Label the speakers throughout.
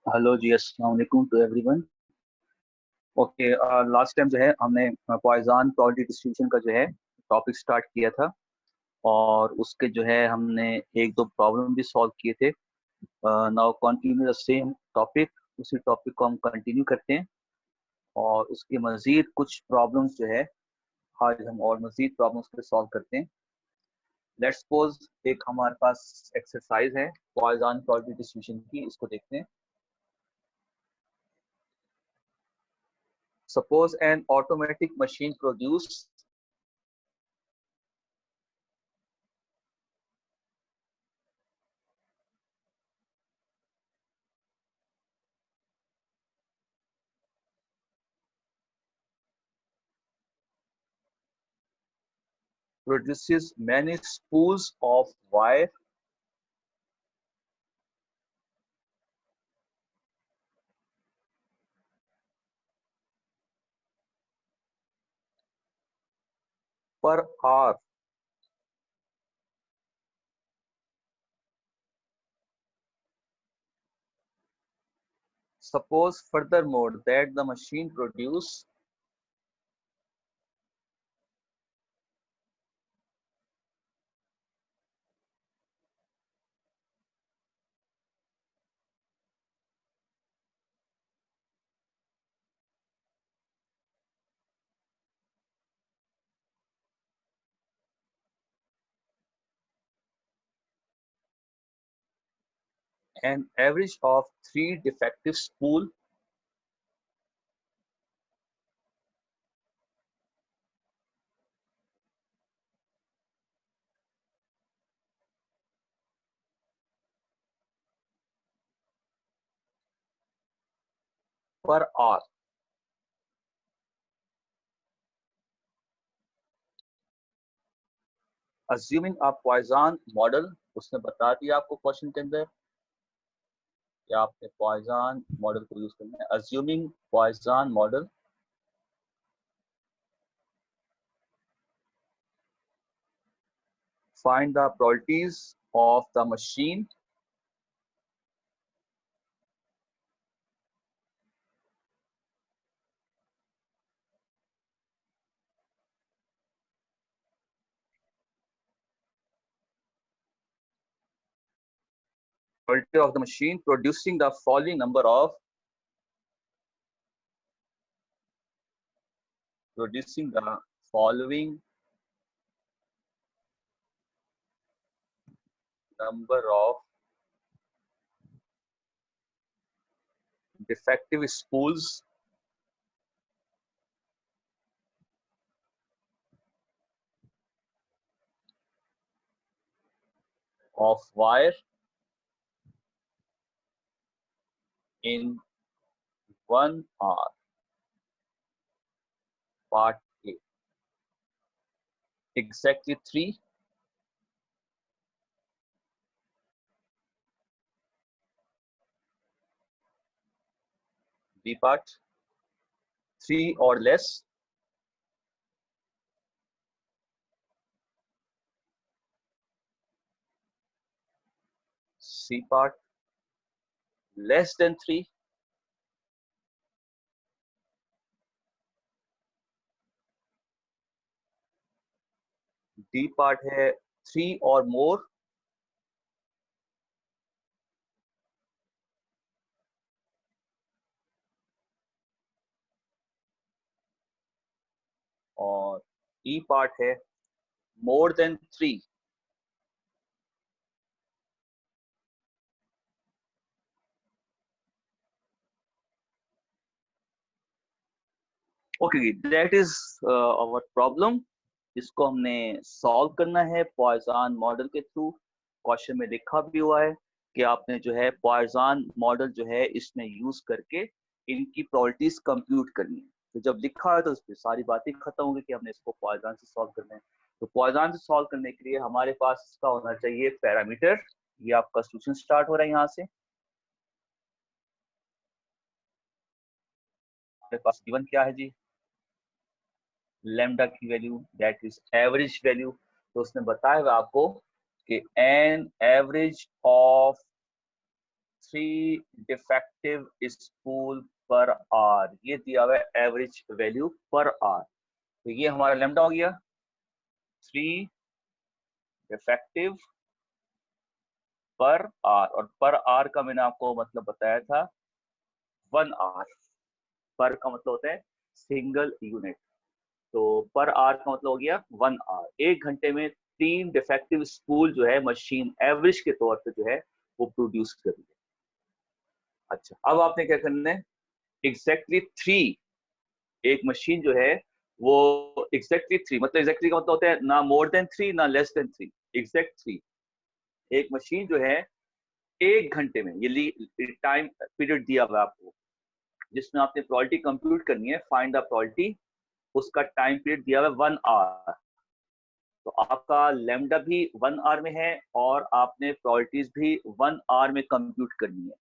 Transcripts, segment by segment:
Speaker 1: Hello जी, अस्सलाम वालेकुम to everyone. Okay, last time जो है हमने पॉइजन प्रोबेबिलिटी डिस्ट्रीब्यूशन का जो है टॉपिक स्टार्ट किया था, और उसके जो है हमने एक दो प्रॉब्लम भी सॉल्व किए थे। Now continue the same topic. उसी टॉपिक को हम कंटिन्यू करते हैं और उसके मज़ीद कुछ प्रॉब्लम्स जो है आज हम और मज़ीद प्रॉब्लम्स पे सॉल्व करते हैं। लेट्स सपोज एक हमारे पास एक्सरसाइज है पॉइजन प्रोबेबिलिटी डिस्ट्रीब्यूशन की, इसको देखते हैं। Suppose an automatic machine produces many spools of wire per hour. Suppose furthermore that the machine produces an average of 3 defective spools per hour. Assuming a Poisson model, उसने बता दिया आपको question के अंदर कि आपने Poisson मॉडल को use करना है। Assuming Poisson model, find the probabilities of the machine probability of the machine producing the following number of producing the following number of defective spools of wire in 1 hour. Part A. Exactly 3. B part 3 or less. C part less than 3. D part है 3 or more. और E part है more than 3. Okay, that is our problem. इसको हमने solve करना है poison model के through. Question में लिखा भी हुआ है कि आपने जो है पॉइजन मॉडल जो है इसमें यूज करके इनकी प्रोबेबिलिटीज कंप्यूट करनी है। तो जब लिखा है तो उस पर सारी बातें खत्म होंगी कि हमने इसको पॉइजन से सॉल्व करना है। तो पॉइजन से सॉल्व करने के लिए हमारे पास इसका होना चाहिए पैरामीटर। ये आपका सोल्यूशन स्टार्ट हो रहा है यहाँ से। हमारे पास गिवन क्या है जी? लैम्डा की value that is average value. तो उसने बताया हुआ आपको कि an average of 3 defective spool per hour, ये दिया हुआ है एवरेज वैल्यू पर आवर। तो ये हमारा लैम्डा हो गया 3 डिफेक्टिव पर आवर, और पर आवर का मैंने आपको मतलब बताया था 1 आवर। पर का मतलब होता है सिंगल यूनिट, तो पर आवर का मतलब हो गया 1 आवर। 1 घंटे में 3 डिफेक्टिव स्पूल जो है मशीन एवरेज के तौर पे जो है वो प्रोड्यूस कर रही है। अच्छा, अब आपने क्या करना है, एग्जैक्टली 3, एक मशीन जो है वो एग्जैक्टली 3, मतलब एग्जैक्टली का मतलब होता है ना मोर देन 3 ना लेस देन 3, एग्जैक्ट 3। एक मशीन जो है 1 घंटे में, ये टाइम पीरियड दिया हुआ है आपको, जिसमें आपने प्रोबेबिलिटी कंप्यूट करनी है, फाइंड द प्रोबेबिलिटी, उसका टाइम पीरियड दिया हुआ है 1 आवर। तो आपका लैम्डा भी 1 आवर में है और आपने प्रोबेबिलिटीज भी 1 आवर में कंप्यूट करनी है।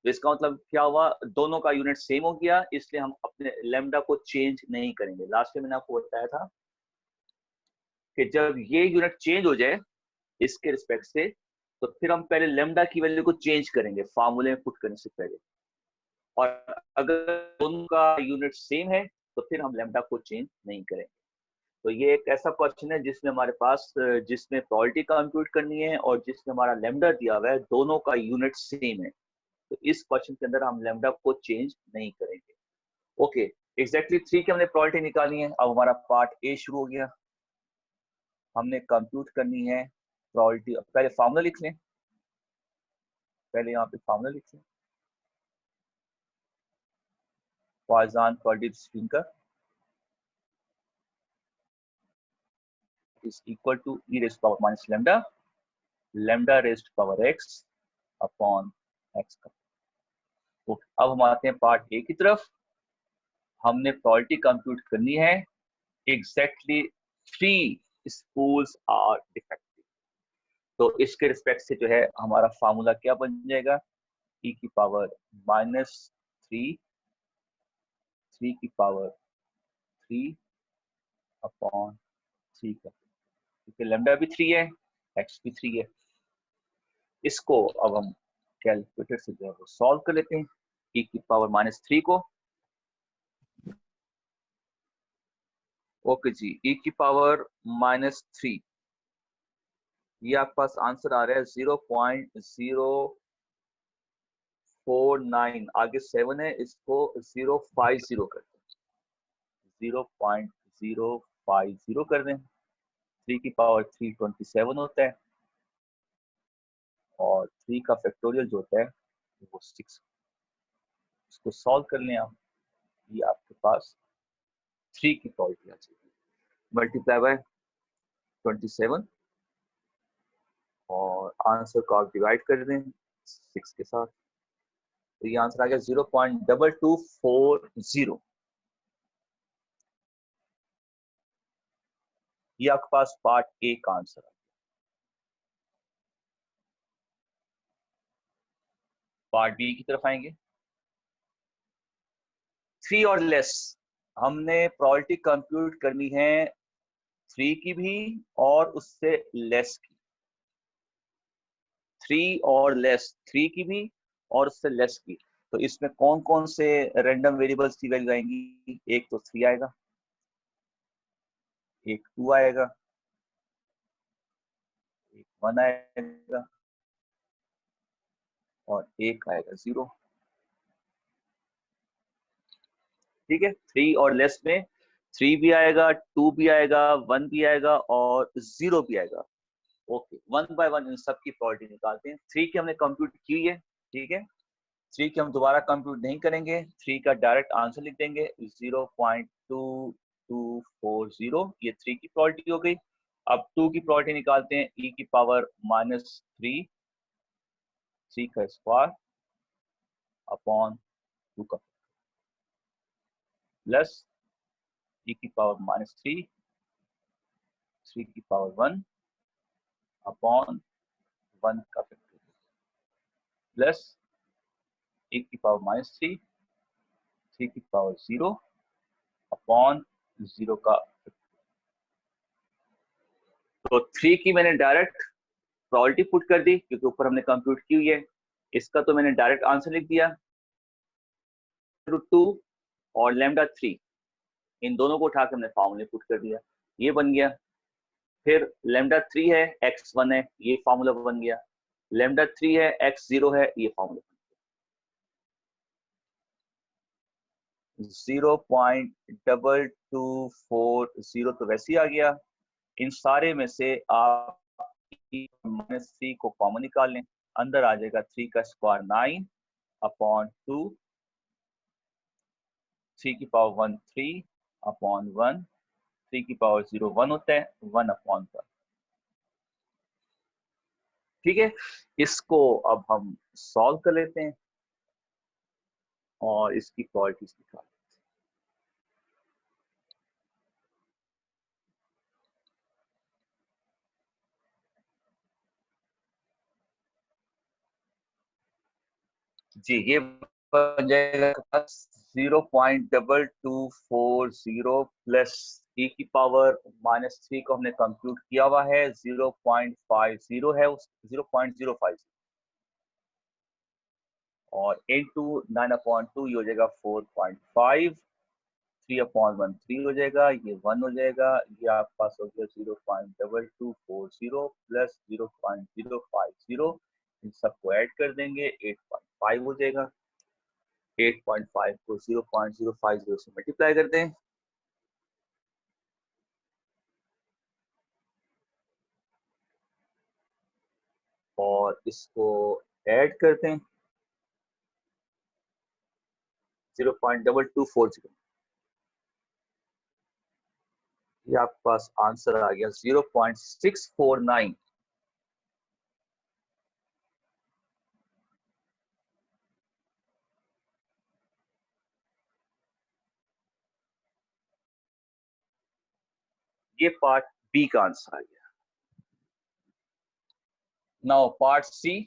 Speaker 1: तो इसका मतलब क्या हुआ, दोनों का यूनिट सेम हो गया, इसलिए हम अपने लैम्डा को चेंज नहीं करेंगे। लास्ट में मैंने आपको बताया था कि जब ये यूनिट चेंज हो जाए इसके रिस्पेक्ट से, तो फिर हम पहले लैम्डा की वैल्यू को चेंज करेंगे फार्मूले में पुट करने से पहले। और अगर दोनों का यूनिट सेम है तो फिर हम लैम्डा को चेंज नहीं करेंगे। तो ये एक ऐसा क्वेश्चन है जिसमें हमारे पास, जिसमें प्रोबेबिलिटी कंप्यूट करनी है और जिसमें हमारा लैम्डा दिया हुआ है, दोनों का यूनिट सेम है। तो इस क्वेश्चन के अंदर हम लैम्डा को चेंज नहीं करेंगे। ओके, एग्जैक्टली 3 की हमने प्रोबेबिलिटी निकाली है। अब हमारा पार्ट ए शुरू हो गया। हमने कंप्यूट करनी है प्रोबेबिलिटी। पहले फार्मूला लिख लें, पहले यहाँ पे फार्मूला लिख लें, पॉइसन प्रोबेबिलिटी डिस्ट्रीब्यूशन का is equal to e raised to power minus lambda, lambda raised to power x upon x का। तो अब हम आते हैं पार्ट ए की तरफ। हमने प्रोबेबिलिटी कंप्यूट करनी है, एग्जैक्टली 3 स्पूल्स आर डिफेक्टिव। तो इसके रिस्पेक्ट से जो है हमारा फार्मूला क्या बन जाएगा, e की पावर -3, 3 की पावर 3 अपॉन 3 का, क्योंकि लैम्डा भी 3 है, x भी 3 है। इसको अब हम कैलकुलेटर से जो है वो सॉल्व कर लेते हैं। e की पावर -3 को, ओके जी, e की पावर -3, ये आपके पास आंसर आ रहा है 0.049, आगे 7 है, इसको 050 कर दें, 0.050 कर दें। 3 की पावर 327 होता है और 3 का फैक्टोरियल जो होता है वो 6। इसको सॉल्व कर लें आप, ये आपके पास 3 की प्रोबेबिलिटी आ जाएगी, मल्टीप्लाई बाय 27 और आंसर को आप डिवाइड कर दें 6 के साथ, तो ये आंसर आ गया 0.2240। ये आपके पास पार्ट ए का आंसर है। पार्ट बी की तरफ आएंगे। 3 और लेस, हमने प्रोबेबिलिटी कंप्यूट करनी है 3 की भी और उससे लेस की। 3 और लेस, 3 की भी और उससे लेस की। तो इसमें कौन कौन से रैंडम वेरिएबल्स की वैल्यू आएंगी, एक तो 3 आएगा, एक 2 आएगा, एक 1 आएगा और एक आएगा 0। ठीक है, 3 और लेस में 3 भी आएगा, 2 भी आएगा, 1 भी आएगा और 0 भी आएगा। ओके, 1 बाय 1 इन सब की प्रोबेबिलिटी निकालते हैं। 3 की हमने कंप्यूट की है, ठीक है, 3 की हम दोबारा कंप्यूट नहीं करेंगे, 3 का डायरेक्ट आंसर लिख देंगे 0.2240, ये 3 की प्रोबेबिलिटी हो गई। अब 2 की प्रोबेबिलिटी निकालते हैं, e की पावर -3, 3 का स्क्वायर अपॉन 2 का प्लस e की पावर -3, 3 की पावर 1 अपॉन 1 का फैक्टोरियल प्लस e की पावर -3, 3 की पावर 0 अपॉन 0 का। तो 3 की मैंने डायरेक्ट प्रोबेबिलिटी पुट कर दी क्योंकि ऊपर हमने कंप्यूट की हुई है। इसका तो मैंने डायरेक्ट आंसर लिख दिया, √2 और λ3, इन दोनों को उठा के हमने फॉर्मूले पुट कर दिया, ये बन गया। फिर λ3 है, x1 है, ये फॉर्मूला बन गया। λ3 है, x0 है, ये फॉर्मूला बन गया। 0.2240 तो वैसे ही आ गया। इन सारे में से आप -3 को कॉमन निकाल लें, अंदर आ जाएगा 3 का स्क्वायर 9 अपॉन 2, 3 की पावर 1 3 अपॉन 1, 3 की पावर 0 1 होता है, 1 अपॉन 1। ठीक है, इसको अब हम सॉल्व कर लेते हैं और इसकी क्वालिटीज निकाल। जी, ये बन जाएगा 0.2240 प्लस e की पावर -3 को हमने कंप्यूट किया हुआ है, 0.50 है, उस 0.050 और इंटू 9/2 ये हो जाएगा 4.5, 3/1 3 हो जाएगा, ये 1 हो जाएगा, ये आपके पास हो गया 0.2240 प्लस 0.050, इन सबको ऐड कर देंगे 8.5 हो जाएगा। 8.5 को 0.050 से मल्टीप्लाई कर दें, और इसको ऐड करते हैं 0.2240, ये आपके पास आंसर आ गया 0.649। ये पार्ट बी का आंसर आ गया। Now part C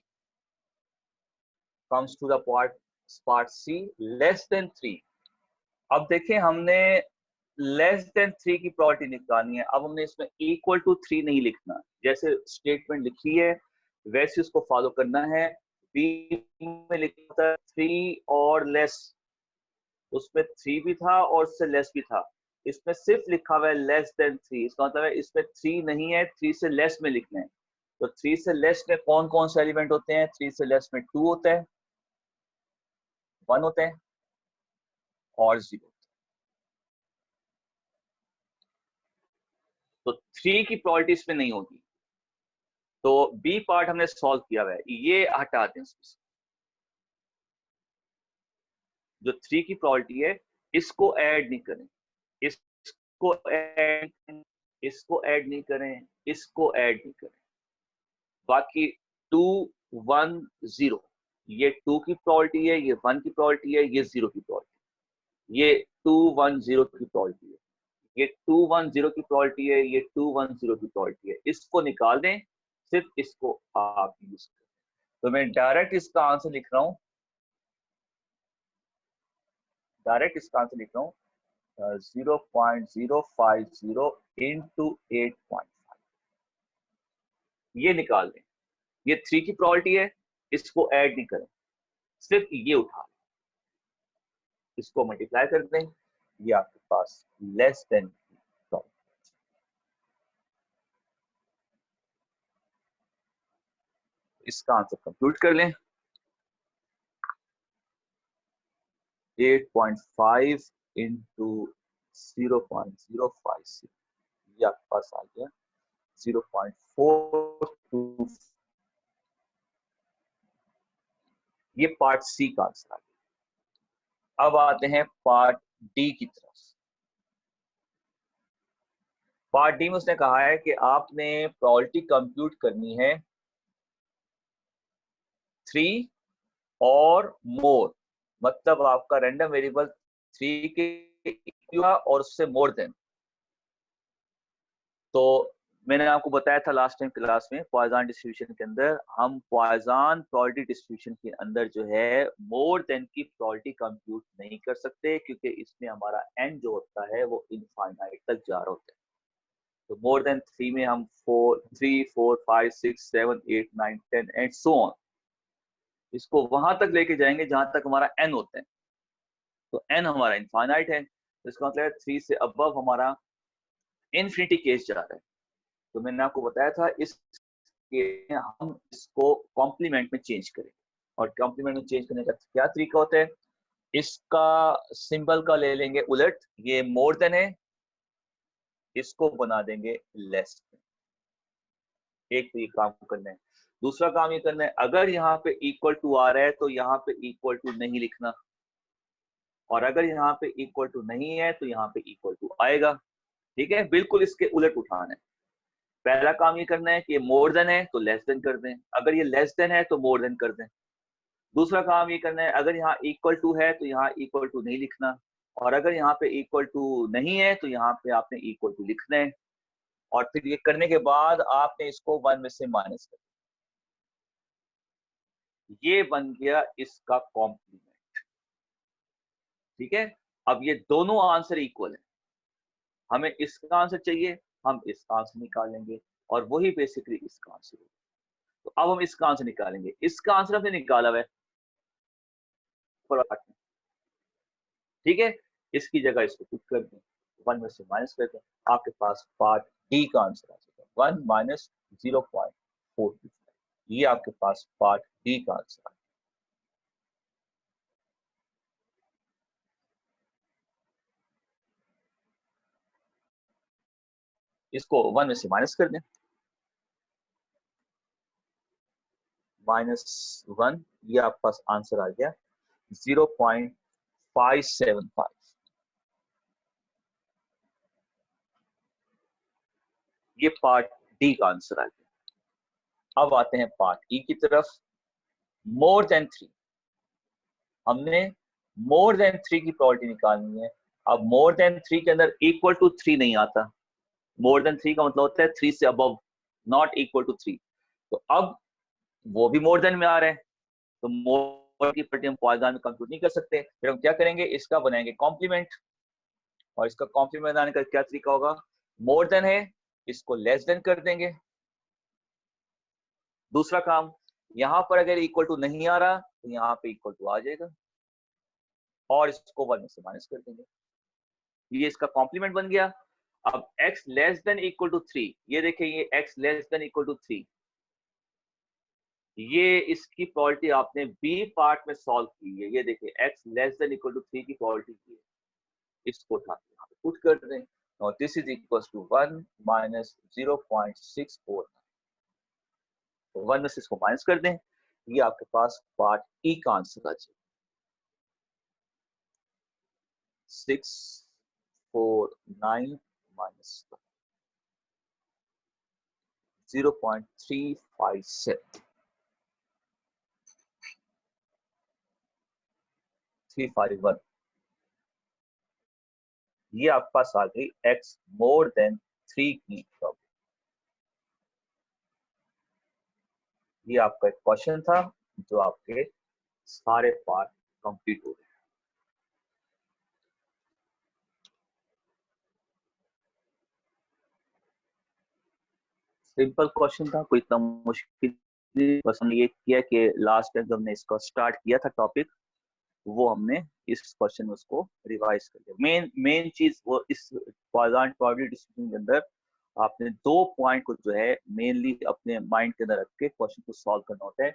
Speaker 1: comes to the part C, less than 3। अब देखें, हमने लेस देन 3 की प्रॉपर्टी निकालनी है। अब हमने इसमें इक्वल टू 3 नहीं लिखना, जैसे स्टेटमेंट लिखी है वैसे उसको फॉलो करना है। बी में लिखा था 3 और लेस, उसमें 3 भी था और उससे लेस भी था। इसमें सिर्फ लिखा हुआ है लेस देन 3, इसका मतलब है इसमें 3 नहीं है, 3 से लेस में लिखना है। तो 3 से लेस में कौन कौन से एलिमेंट होते हैं? 3 से लेस में 2 होता है, 1 होता है और 0। तो 3 की प्रॉपर्टी इसमें नहीं होगी। तो बी पार्ट हमने सॉल्व किया हुआ है, ये हटा दें उसमें से। जो 3 की प्रॉपर्टी है इसको ऐड नहीं करें, इसको ऐड, इसको ऐड नहीं करें, इसको ऐड नहीं करें। बाकी 2 1 0, ये 2 की प्रॉपर्टी है, ये 1 की प्रॉपर्टी है, ये 0 की प्रॉपर्टी, ये 2 1 0 की प्रॉपर्टी है, ये 2 1 0 की प्रॉपर्टी है, ये 2 1 0 की प्रॉपर्टी है। इसको निकाल दें, सिर्फ इसको आप यूज करें। तो मैं डायरेक्ट इसका आंसर लिख रहा हूं, डायरेक्ट इसका आंसर लिख रहा हूं 0.050 इंटू 8.5, ये निकाल दें। ये 3 की प्रॉपर्टी है, इसको ऐड नहीं करें, सिर्फ ये उठा, इसको मल्टीप्लाई कर दें, ये आपके पास लेस देन। इसका आंसर कंप्यूट कर लें, 8.5 इंटू 0.050, ये आपके पास आ गया 0.4। ये पार्ट सी का आंसर आ गया। अब आते हैं पार्ट डी की तरफ। पार्ट डी में उसने कहा है कि आपने प्रोबेबिलिटी कंप्यूट करनी है 3 और मोर, मतलब आपका रैंडम वेरिएबल 3 के और उससे मोर देन। तो मैंने आपको बताया था लास्ट टाइम क्लास में, पॉइजन डिस्ट्रीब्यूशन के अंदर हम पॉइजन प्रोबेबिलिटी डिस्ट्रीब्यूशन के अंदर जो है मोर देन की प्रोबेबिलिटी कंप्यूट नहीं कर सकते, क्योंकि इसमें हमारा एन जो होता है वो इनफाइनाइट तक जा रहा होता है। तो मोर देन 3 में हम 4 3 4 5 6 7 8 9 10 एंड सो ऑन। इसको वहां तक लेके जाएंगे जहां तक हमारा n होता है। तो n हमारा इनफाइनाइट है, तो इसका मतलब है 3 से अबव हमारा इन्फिनिटी केस जा रहा है। तो मैंने आपको बताया था इस हम इसको कॉम्प्लीमेंट में चेंज करें, और कॉम्प्लीमेंट में चेंज करने का क्या तरीका होता है, इसका सिंबल का ले लेंगे उलट, ये मोर देन है, इसको बना देंगे लेस देन। एक तो ये काम करना है। दूसरा काम ये करना है, अगर यहाँ पे इक्वल टू आ रहा है तो यहाँ पे इक्वल टू नहीं लिखना, और अगर यहाँ पे इक्वल टू नहीं है तो यहाँ पे इक्वल टू आएगा। ठीक है, बिल्कुल इसके उलट उठाना है। पहला काम ये करना है कि ये मोर देन है तो लेस देन कर दें, अगर ये लेस देन है तो मोर देन कर दें। दूसरा काम ये करना है, अगर यहाँ इक्वल टू है तो यहाँ इक्वल टू नहीं लिखना, और अगर यहाँ पे इक्वल टू नहीं है तो यहाँ पे आपने इक्वल टू लिखना है। और फिर ये करने के बाद आपने इसको 1 में से माइनस कर, ये बन गया इसका कॉम्प्लीमेंट। ठीक है, अब ये दोनों आंसर इक्वल है, हमें इसका आंसर चाहिए, हम इसका आंसर निकाल लेंगे, और वही बेसिकली इसका आंसर है। तो अब हम इसका आंसर निकालेंगे, इसका आंसर हमने निकाला हुआ है। ठीक है, इसकी जगह इसको पुट कर दें, 1 में से माइनस कर दें, आपके पास पार्ट डी का आंसर आ जाएगा 1 माइनस 0.425। ये आपके पास पार्ट डी का आंसर आ। इसको 1 में से माइनस कर दें, -1, ये आपके पास आंसर आ गया 0.575। ये पार्ट डी का आंसर आ गया। अब आते हैं पार्ट ई की तरफ। मोर देन 3, हमने मोर देन 3 की प्रोबेबिलिटी निकालनी है। अब मोर देन 3 के अंदर इक्वल टू 3 नहीं आता, मोर देन 3 का मतलब होता है 3 से अबव, नॉट इक्वल टू 3। तो अब वो भी मोर देन में आ रहे हैं, तो मोर की प्रोबेबिलिटी हम पॉइसन में कंप्यूट नहीं कर सकते, फिर हम क्या करेंगे, इसका बनाएंगे कॉम्प्लीमेंट। और इसका कॉम्प्लीमेंट बनाने का क्या तरीका होगा, मोर देन है, इसको लेस देन कर देंगे। दूसरा काम, यहां पर अगर इक्वल टू नहीं आ रहा तो यहाँ पे इक्वल टू आ जाएगा, और इसको 1 में से माइनस कर देंगे। ये इसका कॉम्प्लीमेंट बन गया। अब x less than equal to 3, ये देखिए ये x less than equal to 3, ये इसकी प्रोबेबिलिटी आपने बी पार्ट में सॉल्व की है। ये देखिए x less than equal to 3 की प्रोबेबिलिटी की है, इसको उठा के यहाँ पे पुट कर दें, और this is equal to 1 minus 0.649। तो 1 में से इसको माइनस कर दें, ये आपके पास पार्ट ई का आंसर आ जाए 649 माइनस 0.357 351। ये आपके पास आ गई x मोर देन 3 की प्रॉब्लम। ये आपका एक क्वेश्चन था जो आपके सारे पार्ट कंप्लीट हो गए। सिंपल क्वेश्चन था, कोई इतना मुश्किल नहीं। बस हमने ये किया कि लास्ट टाइम जब हमने इसको स्टार्ट किया था टॉपिक, वो हमने इस क्वेश्चन में उसको रिवाइज कर लिया। मेन चीज वो इस पॉइसन प्रोबेबिलिटी डिस्ट्रीब्यूशन के अंदर आपने दो पॉइंट को जो है मेनली अपने माइंड के अंदर रख के क्वेश्चन को सॉल्व करना होता है।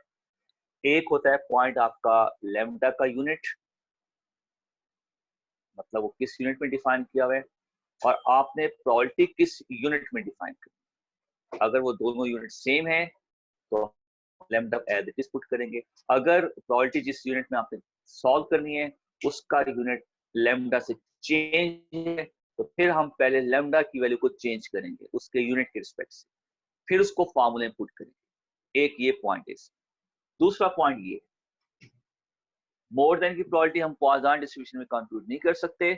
Speaker 1: एक होता है पॉइंट आपका लैम्डा का यूनिट, मतलब वो किस यूनिट में डिफाइन किया हुआ है, और आपने प्रोबेबिलिटी किस यूनिट में डिफाइन की। अगर वो दोनों यूनिट सेम है तो lambda as it is put करेंगे। अगर प्रोबेबिलिटी जिस यूनिट में आपने सॉल्व करनी है उसका यूनिट लैम्डा से चेंज है, तो फिर हम पहले लैम्डा की वैल्यू को चेंज करेंगे उसके यूनिट के रिस्पेक्ट से, फिर उसको फॉर्मूले में पुट करेंगे। एक ये पॉइंट है। दूसरा पॉइंट ये, मोर देन की प्रोबेबिलिटी हम पॉइसन डिस्ट्रीब्यूशन में कंप्यूट नहीं कर सकते,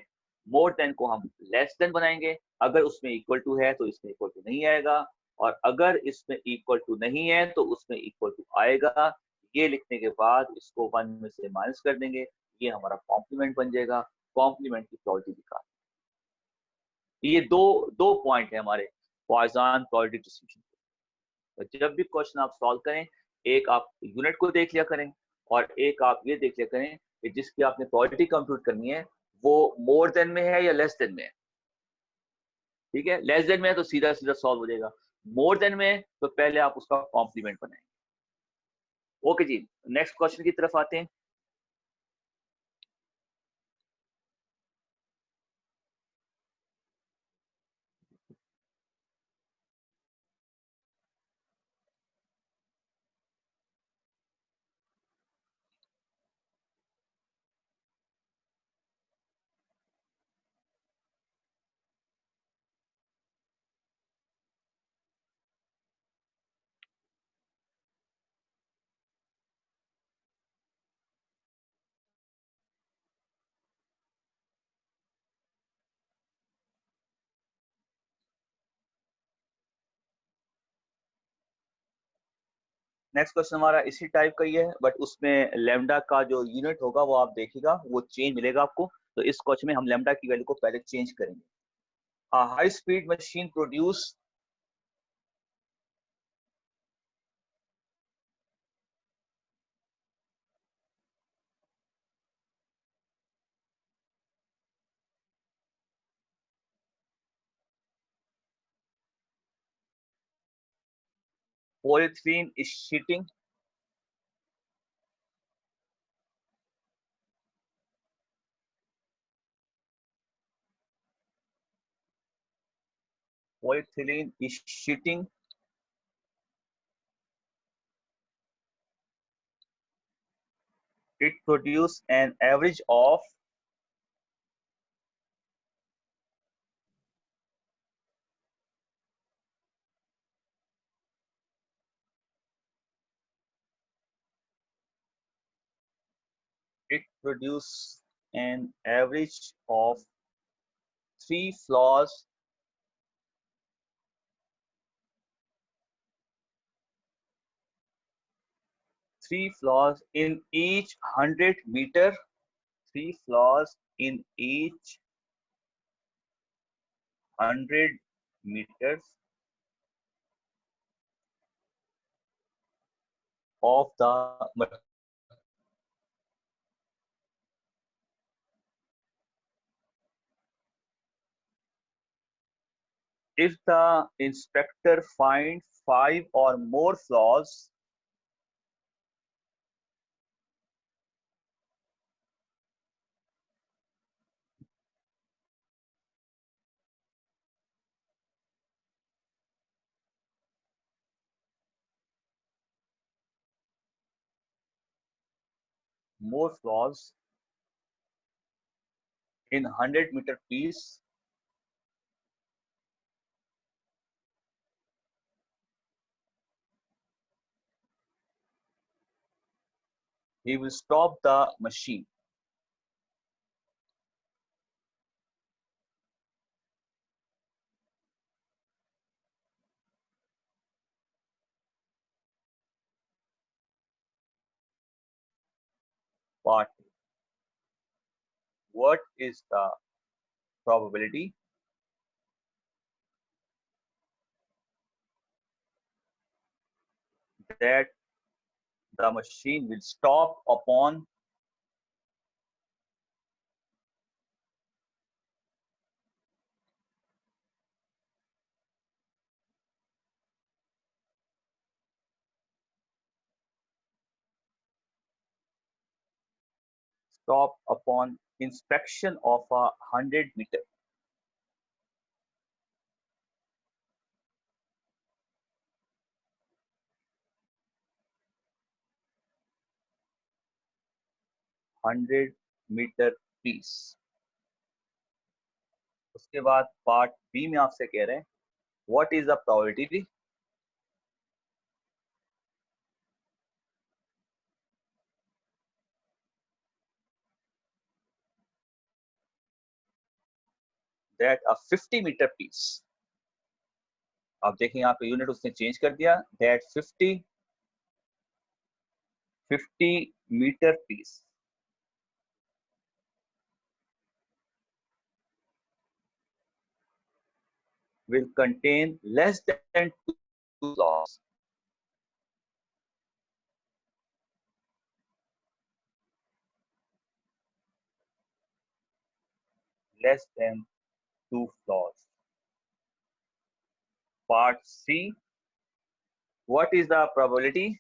Speaker 1: मोर देन को हम लेस देन बनाएंगे। अगर उसमें इक्वल टू है तो इसमें इक्वल टू नहीं आएगा, और अगर इसमें इक्वल टू नहीं है तो उसमें इक्वल टू आएगा। ये लिखने के बाद इसको 1 में से माइनस कर देंगे, ये हमारा कॉम्प्लीमेंट बन जाएगा। कॉम्प्लीमेंट की प्रोबेबिलिटी निकाल, ये दो दो पॉइंट है हमारे पॉइसन प्रोबेबिलिटी डिस्ट्रीब्यूशन। तो जब भी क्वेश्चन आप सॉल्व करें, एक आप यूनिट को देख लिया करें, और एक आप ये देख लिया करें कि जिसकी आपने प्रोबेबिलिटी कंप्यूट करनी है वो मोर देन में है या लेस देन में है। ठीक है, लेस देन में है तो सीधा सीधा सॉल्व हो जाएगा, मोर देन में तो पहले आप उसका कॉम्प्लीमेंट बनाएंगे। ओके जी, नेक्स्ट क्वेश्चन की तरफ आते हैं। नेक्स्ट क्वेश्चन हमारा इसी टाइप का ही है, बट उसमें लेमडा का जो यूनिट होगा वो आप देखिएगा, वो चेंज मिलेगा आपको। तो इस क्वेश्चन में हम लेमडा की वैल्यू को पहले चेंज करेंगे। High speed machine produce polyethylene sheeting, polyethylene sheeting it produce an average of it produce an average of 3 flaws in each 100 meter, 3 flaws in each 100 meters of the if the inspector finds 5 or more flaws in 100-meter piece, he will stop the machine. But what is the probability that the machine will stop upon inspection of 100 meter? Hundred metre piece. उसके बाद part B में आपसे कह रहे हैं what is the probability that 50 metre piece. आप देखें यहाँ पे यूनिट उसने चेंज कर दिया, that 50 metre piece will contain less than 2 flaws. less than 2 flaws. Part C, what is the probability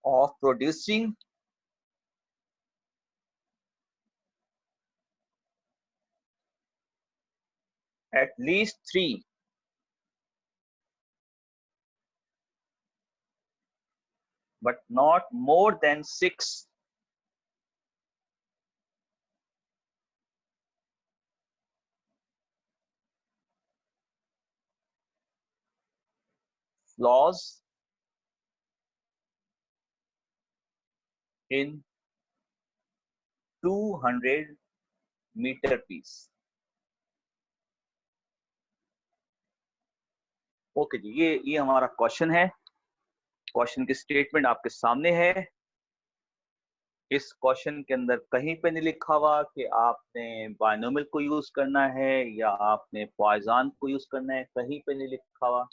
Speaker 1: of producing at least 3 but not more than 6 flaws in 200-meter piece? Okay जी, ये हमारा question है। Question की statement आपके सामने है। इस question के अंदर कहीं पे नहीं लिखा हुआ कि आपने बायनोमियल को यूज करना है या आपने पॉइजन को यूज करना है, कहीं पे नहीं लिखा हुआ।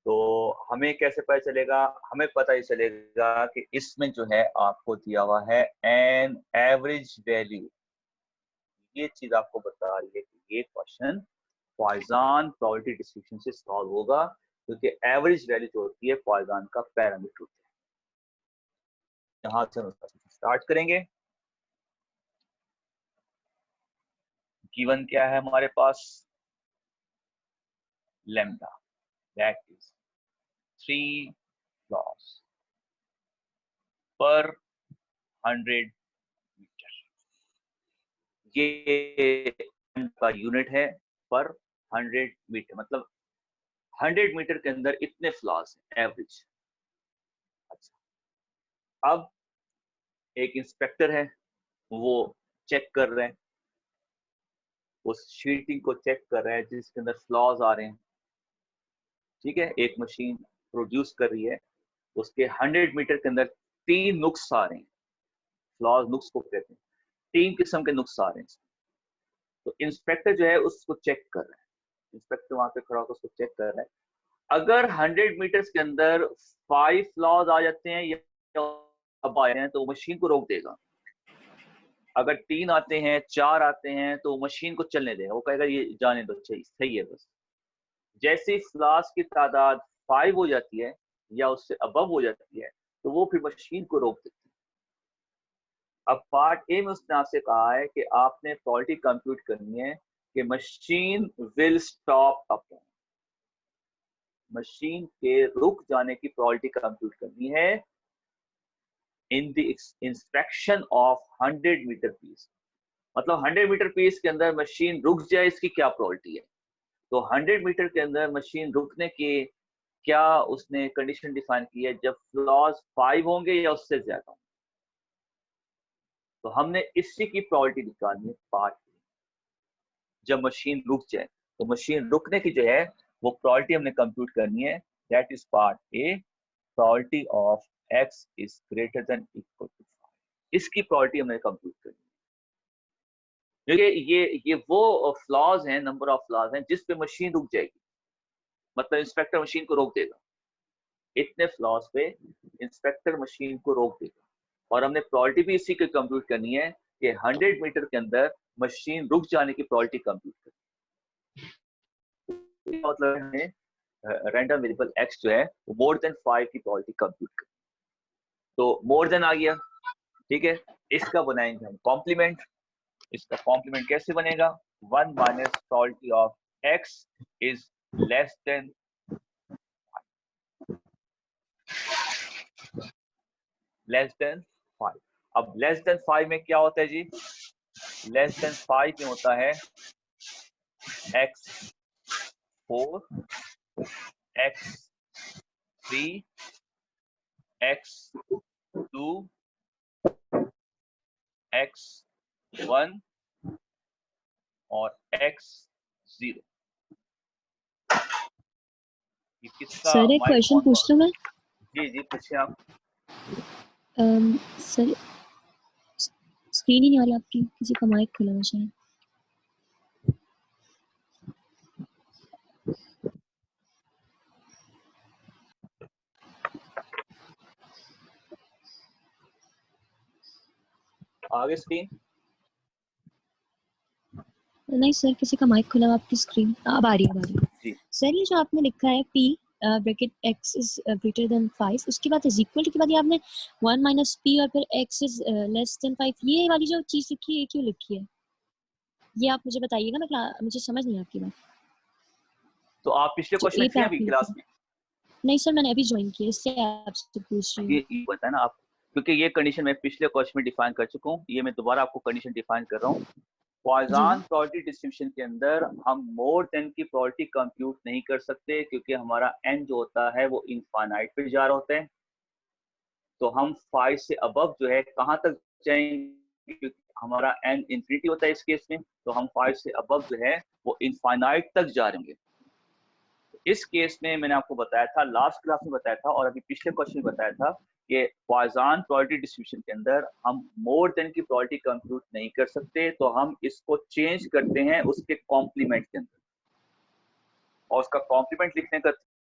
Speaker 1: तो हमें कैसे पता चलेगा? हमें पता ही चलेगा कि इसमें जो है आपको दिया हुआ है एन एवरेज वैल्यू। ये चीज आपको बता रही है कि ये क्वेश्चन पॉइजन प्रोबेबिलिटी डिस्ट्रीब्यूशन से सॉल्व होगा, क्योंकि एवरेज वैल्यू जो होती है पॉइजन का पैरामीटर होता है। यहां से हम स्टार्ट करेंगे। गिवन क्या है हमारे पास? lambda, that is 3 flaws per 100 metre. ये का यूनिट है पर 100 मीटर, मतलब 100 मीटर के अंदर इतने फ्लॉज हैं एवरेज। अच्छा, अब एक इंस्पेक्टर है, वो चेक कर रहे हैं, उस शीटिंग को चेक कर रहे हैं जिसके अंदर फ्लॉज आ रहे हैं। ठीक है, एक मशीन प्रोड्यूस कर रही है, उसके 100 मीटर के अंदर 3 नुक्स आ रहे हैं। फ्लॉज नुक्स को कहते हैं, 3 किस्म के नुक्स आ रहे हैं। तो इंस्पेक्टर जो है उसको चेक कर रहा है। इंस्पेक्टर वहां पे खड़ा होकर उसको चेक कर रहा है। अगर 100 मीटर्स के अंदर 5 फ्लॉज आ जाते हैं या अब आए हैं तो मशीन को रोक देगा। अगर 3 आते हैं, 4 आते हैं तो मशीन को चलने देगा, वो कहेगा ये जाने दो, सही है बस। जैसे फ्लॉज की तादाद 5 हो जाती है या उससे अबव हो जाती है तो वो फिर मशीन को रोक देती है। अब पार्ट ए में उसने आपसे कहा है कि आपने प्रोबेबिलिटी कंप्यूट करनी है कि machine will stop upon, machine के रुक जाने की प्रोबेबिलिटी कंप्यूट करनी है in the inspection of 100 metre piece. मतलब 100 मीटर पीस के अंदर मशीन रुक जाए, इसकी क्या प्रोबेबिलिटी है? तो 100 मीटर के अंदर मशीन रुकने की क्या उसने कंडीशन डिफाइन की है? जब फ्लॉज 5 होंगे या उससे ज्यादा होंगे। तो हमने इसी की प्रोबेबिलिटी निकालनी है पार्ट। जब मशीन रुक जाए तो मशीन रुकने की जो है वो प्रोबेबिलिटी हमने कंप्यूट करनी है। That is part A, probability of x is greater than equal to 5। इसकी प्रोबेबिलिटी हमने कंप्यूट करनी है, क्योंकि ये वो फ्लॉज हैं, नंबर ऑफ फ्लॉज हैं जिस पे मशीन रुक जाएगी। मतलब इंस्पेक्टर मशीन को रोक देगा, इतने फ्लॉज पे इंस्पेक्टर मशीन को रोक देगा। और हमने प्रोबेबिलिटी भी इसी की कंप्यूट करनी है कि 100 मीटर के अंदर मशीन रुक जाने की प्रोबेबिलिटी कंप्यूट करनी। मतलब हमें रैंडम वेरिएबल x जो है वो मोर देन 5 की प्रोबेबिलिटी कंप्यूट करनी। तो मोर देन आ गया, ठीक है। इसका बनाएंगे हम कॉम्प्लीमेंट। इसका कॉम्प्लीमेंट कैसे बनेगा? 1 minus probability of x is less than less than 5। अब लेस देन 5 में क्या होता है जी? लेस देन 5 में होता है x4, x3, x2, x1 और x0। किसका
Speaker 2: सर एक क्वेश्चन पूछ लूं मैं?
Speaker 1: जी जी पूछिए आप।
Speaker 2: सर स्क्रीन ही नहीं आ रही आपकी, किसी का माइक खुला है शायद।
Speaker 1: आगे स्क्रीन।
Speaker 2: नहीं सर, किसी का माइक खुला हुआ आपकी स्क्रीन अब आ रही है
Speaker 1: जी
Speaker 2: सर। ये जो आपने लिखा है p bracket x is greater then 5, उसके बाद इज इक्वल टू के बाद ये आपने 1 माइनस p और फिर x इज लेस देन 5, ये वाली जो चीज लिखी है ये क्यों लिखी है? ये आप मुझे बताइएगा ना, मुझे समझ नहीं आपकी बात।
Speaker 1: तो आप पिछले
Speaker 2: जो
Speaker 1: क्वेश्चन में
Speaker 2: ए पे
Speaker 1: थे अभी
Speaker 2: आपने
Speaker 1: क्लास
Speaker 2: लिखा है।
Speaker 1: में?
Speaker 2: नहीं सर, मैंने अभी ज्वाइन किया इसलिए आपसे पूछ रही हूँ।
Speaker 1: ये पता है ना आप, क्योंकि ये कंडीशन मैं पिछले क्वेश्चन में डिफाइन कर चुका हूँ, ये मैं दोबारा आपको कंडीशन डिफाइन कर रहा हूँ।
Speaker 2: जी
Speaker 1: पॉइजन प्रोबेबिलिटी डिस्ट्रीब्यूशन के अंदर हम मोर देन की प्रोबेबिलिटी कंप्यूट नहीं कर सकते, क्योंकि हमारा n जो होता है वो इनफाइनाइट पे जा रहा होता है। तो हम 5 से अबव जो है कहाँ तक जाएंगे, क्योंकि हमारा n इंफिनिटी होता है इस केस में, तो हम 5 से अबव जो है वो इनफाइनाइट तक जा रहे होंगे। इस केस में मैंने आपको बताया था, लास्ट क्लास में बताया था और अभी पिछले क्वेश्चन में बताया था कि पॉइजन प्रोबेबिलिटी डिस्ट्रीब्यूशन के अंदर हम मोर देन की प्रोबेबिलिटी कंप्यूट नहीं कर सकते, तो हम इसको चेंज करते हैं उसके कॉम्प्लीमेंट के अंदर। और उसका कॉम्प्लीमेंट लिखने का